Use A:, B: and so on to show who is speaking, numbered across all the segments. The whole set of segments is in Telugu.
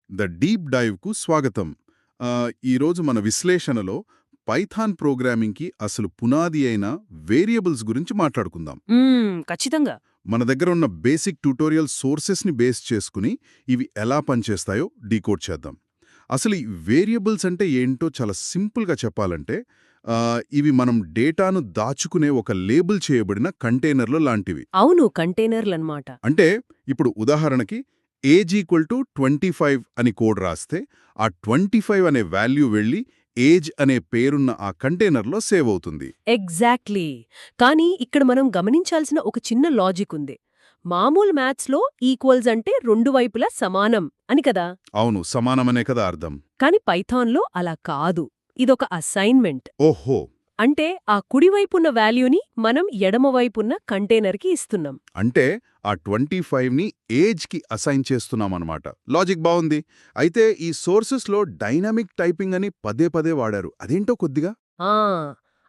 A: ద డీప్ డైవ్కు స్వాగతం. ఈరోజు మన విశ్లేషణలో పైథాన్ ప్రోగ్రామింగ్కి అసలు పునాది అయిన వేరియబుల్స్ గురించి మాట్లాడుకుందాం.
B: ఖచ్చితంగా.
A: మన దగ్గర ఉన్న బేసిక్ ట్యూటోరియల్ సోర్సెస్ని బేస్ చేసుకుని ఇవి ఎలా పనిచేస్తాయో డీకోడ్ చేద్దాం. అసలు ఈ వేరియబుల్స్ అంటే ఏంటో చాలా సింపుల్గా చెప్పాలంటే ఇవి మనం డేటాను దాచుకునే ఒక లేబుల్ చేయబడిన కంటైనర్లు లాంటివి.
B: అవును, కంటైనర్లన్నమాట.
A: అంటే ఇప్పుడు ఉదాహరణకి ఏజ్ ఈక్వల్ టు 25 అని కోడ్ రాస్తే ఆ 25 అనే వాల్యూ వెళ్ళి ఏజ్ అనే పేరున్న ఆ కంటైనర్లో సేవ్ అవుతుంది.
B: ఎగ్జాక్ట్లీ. కానీ ఇక్కడ మనం గమనించాల్సిన ఒక చిన్న లాజిక్ ఉంది. మామూలు మ్యాథ్స్లో ఈక్వల్స్ అంటే రెండు వైపులా సమానం అని కదా.
A: అవును, సమానమనే కదా అర్థం.
B: కాని పైథాన్లో అలా కాదు. ఇదొక అసైన్మెంట్.
A: ఓహో.
B: అంటే ఆ కుడివైపున్న వాల్యూని మనం ఎడమవైపున్న కంటైనర్కి ఇస్తున్నాం.
A: అంటే ఆ 25ని ఏజ్కి అసైన్ చేస్తున్నామన్నమాట. లాజిక్ బావుంది. అయితే ఈ సోర్సెస్లో డైనమిక్ టైపింగ్ అని పదే పదే వాడారు. అదేంటో కొద్దిగా
B: ఆ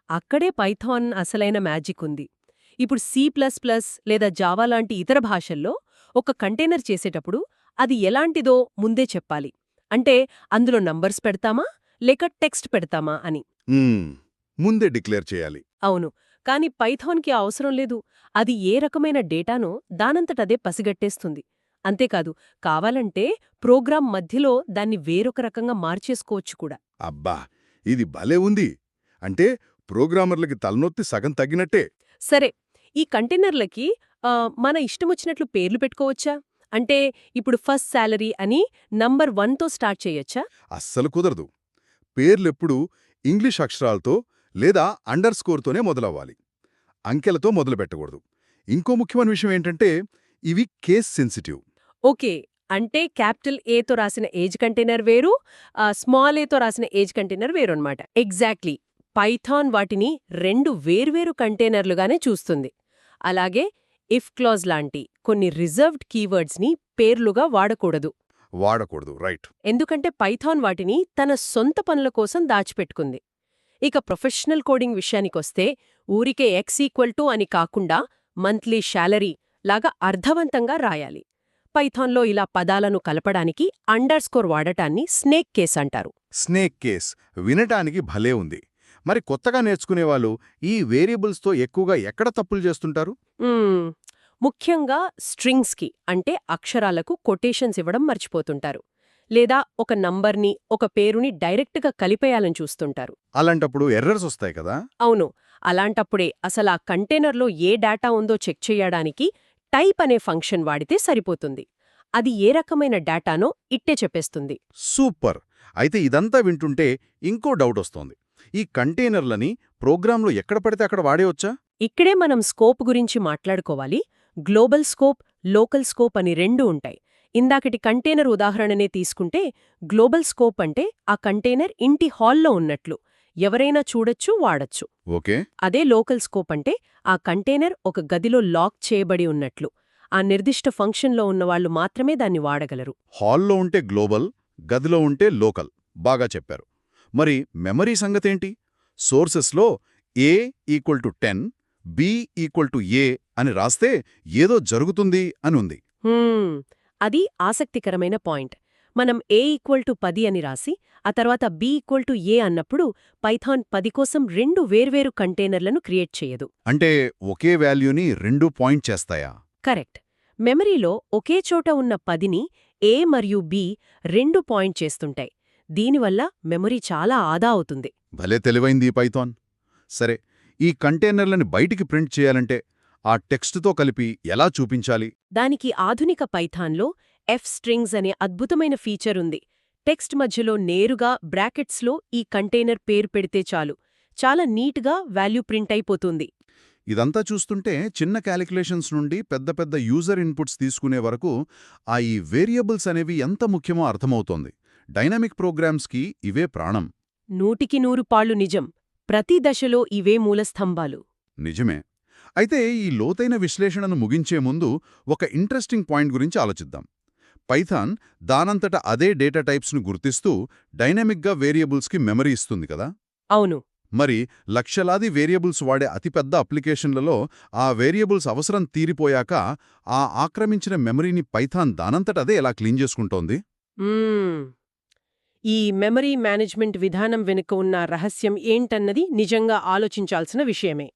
B: అక్కడే పైథాన్ అసలైన మ్యాజిక్ ఉంది. ఇప్పుడు C++ లేదా జావా లాంటి ఇతర భాషల్లో ఒక కంటైనర్ చేసేటప్పుడు అది ఎలాంటిదో ముందే చెప్పాలి. అంటే అందులో నంబర్స్ పెడతామా లేక టెక్స్ట్ పెడతామా అని.
A: ముందే డిక్లేర్ చేయాలి.
B: అవును. కాని పైథాన్కి అవసరం లేదు. అది ఏ రకమైన డేటానో దానంతటదే పసిగట్టేస్తుంది. అంతేకాదు, కావాలంటే ప్రోగ్రాం మధ్యలో దాన్ని వేరొక రకంగా మార్చేసుకోవచ్చు కూడా.
A: అబ్బా, ఇది భలే ఉంది. అంటే ప్రోగ్రామర్లకి తలనొత్తి సగం తగ్గినట్టే.
B: సరే, ఈ కంటైనర్లకి మన ఇష్టమొచ్చినట్లు పేర్లు పెట్టుకోవచ్చా? అంటే ఇప్పుడు ఫస్ట్ శాలరీ అని నంబర్ 1తో స్టార్ట్ చేయొచ్చా?
A: అస్సలు కుదరదు. పేర్లెప్పుడూ ఇంగ్లీష్ అక్షరాలతో లేదా అండర్ స్కోర్తోనే మొదలవ్వాలి. అంకెలతో మొదలుపెట్టకూడదు. ఇంకో ముఖ్యమైన విషయం ఏంటంటే ఇవి కేస్ సెన్సిటివ్.
B: ఓకే. అంటే క్యాపిటల్ ఏతో రాసిన ఏజ్ కంటైనర్ వేరు, స్మాల్ ఏతో రాసిన ఏజ్ కంటైనర్ వేరు అన్నమాట. ఎగ్జాక్ట్లీ. పైథాన్ వాటిని రెండు వేర్వేరు కంటైనర్లుగానే చూస్తుంది. అలాగే ఇఫ్ క్లాజ్ లాంటి కొన్ని రిజర్వ్డ్ కీవర్డ్స్ని పేర్లుగా వాడకూడదు.
A: రైట్.
B: ఎందుకంటే పైథాన్ వాటిని తన సొంత పనుల కోసం దాచిపెట్టుకుంది. ఇక ప్రొఫెషనల్ కోడింగ్ విషయానికొస్తే ఊరికే x అని కాకుండా మంత్లీ శాలరీ లాగా అర్థవంతంగా రాయాలి. పైథాన్లో ఇలా పదాలను కలపడానికి అండర్ స్కోర్ వాడటాన్ని స్నేక్ కేస్ అంటారు.
A: స్నేక్ కేస్ వినటానికి భలే ఉంది. మరి కొత్తగా నేర్చుకునేవాళ్ళు ఈ వేరియబుల్స్తో ఎక్కువగా ఎక్కడ తప్పులు చేస్తుంటారు?
B: ముఖ్యంగా స్ట్రింగ్స్కి అంటే అక్షరాలకు కొటేషన్స్ ఇవ్వడం మర్చిపోతుంటారు. లేదా ఒక నంబర్ని ఒక పేరుని డైరెక్ట్గా కలిపేయాలని చూస్తుంటారు.
A: అలాంటప్పుడు ఎర్రర్స్ వస్తాయి కదా.
B: అవును. అలాంటప్పుడే అసలా కంటైనర్లో ఏ డేటా ఉందో చెక్ చేయడానికి టైప్ అనే ఫంక్షన్ వాడితే సరిపోతుంది. అది ఏ రకమైన డేటానో ఇట్టే చెప్పేస్తుంది.
A: సూపర్. అయితే ఇదంతా వింటుంటే ఇంకో డౌట్ వస్తోంది. ఈ కంటైనర్లని ప్రోగ్రాంలో ఎక్కడ పడితే అక్కడ వాడేయొచ్చా?
B: ఇక్కడే మనం స్కోప్ గురించి మాట్లాడుకోవాలి. గ్లోబల్ స్కోప్, లోకల్ స్కోప్ అని రెండు ఉంటాయి. ఇందాకటి కంటైనర్ ఉదాహరణనే తీసుకుంటే గ్లోబల్ స్కోప్ అంటే ఆ కంటైనర్ ఇంటి హాల్లో ఉన్నట్లు ఎవరైనా చూడొచ్చు, వాడచ్చు.
A: ఓకే.
B: అదే లోకల్ స్కోప్ అంటే ఆ కంటైనర్ ఒక గదిలో లాక్ చేయబడి ఉన్నట్లు. ఆ నిర్దిష్ట ఫంక్షన్లో ఉన్నవాళ్లు మాత్రమే దాన్ని వాడగలరు.
A: హాల్లో ఉంటే గ్లోబల్, గదిలో ఉంటే లోకల్. బాగా చెప్పారు. మరి మెమరీ సంగతేంటి? సోర్సెస్లో a = 10, b = a అని రాస్తే ఏదో జరుగుతుంది అని ఉంది.
B: అది ఆసక్తికరమైన పాయింట్. మనం a = 10 అని రాసి ఆ తర్వాత b = a అన్నప్పుడు పైథాన్ 10 కోసం రెండు వేర్వేరు కంటైనర్లను క్రియేట్ చేయదు.
A: అంటే ఒకే వాల్యూని రెండు పాయింట్ చేస్తాయా?
B: కరెక్ట్. మెమరీలో ఒకే చోట ఉన్న 10ని a మరియు b రెండు పాయింట్ చేస్తుంటాయి. దీనివల్ల మెమరీ చాలా ఆదా అవుతుంది.
A: భలే తెలివైంది ఈ పైథాన్. సరే, ఈ కంటైనర్లని బయటికి ప్రింట్ చేయాలంటే ఆ టెక్స్టుతో కలిపి ఎలా చూపించాలి?
B: దానికి ఆధునిక పైథాన్లో f-strings అనే అద్భుతమైన ఫీచర్ ఉంది. టెక్స్ట్ మధ్యలో నేరుగా బ్రాకెట్స్లో ఈ కంటైనర్ పేరు పెడితే చాలు. చాలా నీట్గా వాల్యూ ప్రింట్ అయిపోతుంది.
A: ఇదంతా చూస్తుంటే చిన్న క్యాలిక్యులేషన్స్ నుండి పెద్ద పెద్ద యూజర్ ఇన్పుట్స్ తీసుకునే వరకు ఈ వేరియబుల్స్ అనేవి ఎంత ముఖ్యమో అర్థమవుతోంది. డైనమిక్ ప్రోగ్రామ్స్కి ఇవే ప్రాణం.
B: 100% పాళ్ళు నిజం. ప్రతి దశలో ఇవే మూలస్తంభాలు.
A: నిజమే. అయితే ఈ లోతైన విశ్లేషణను ముగించే ముందు ఒక ఇంట్రెస్టింగ్ పాయింట్ గురించి ఆలోచిద్దాం. పైథాన్ దానంతట అదే డేటా టైప్స్ను గుర్తిస్తూ డైనమిక్గా వేరియబుల్స్కి మెమరీ ఇస్తుంది కదా.
B: అవును.
A: మరి లక్షలాది వేరియబుల్స్ వాడే అతిపెద్ద అప్లికేషన్లలో ఆ వేరియబుల్స్ అవసరం తీరిపోయాక ఆ ఆక్రమించిన మెమరీని పైథాన్ దానంతట అదే ఎలా క్లీన్ చేసుకుంటోంది?
B: మ్మ్. ఈ మెమరీ మేనేజ్మెంట్ విధానం వెనుక ఉన్న రహస్యం ఏంటన్నది నిజంగా ఆలోచించాల్సిన విషయమే.